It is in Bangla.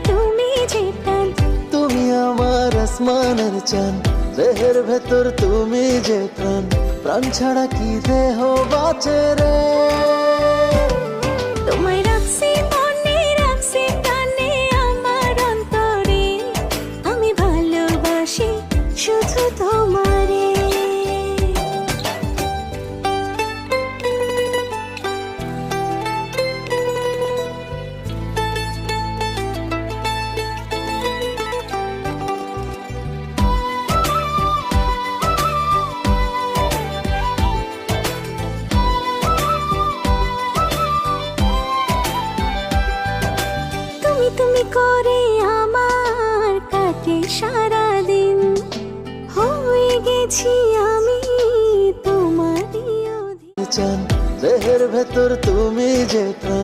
তুমি যে প্রাণ, তুমি আমার আসমানের চাঁদ, দেহের ভেতর তুমি যে প্রাণ, প্রাণ ছাড়া কি দেহ বাঁচে রে। তোমায় রাখছি মনে, রাখছি প্রাণে আমার অন্তরে, আমি ভালোবাসি শুধু তোমারে। তুমি করে আমার কাটে সারাদিন, হয়ে গেছি আমি তোমারই অধীন। চাঁদ, দেহের ভেতর তুমি যে প্রাণ।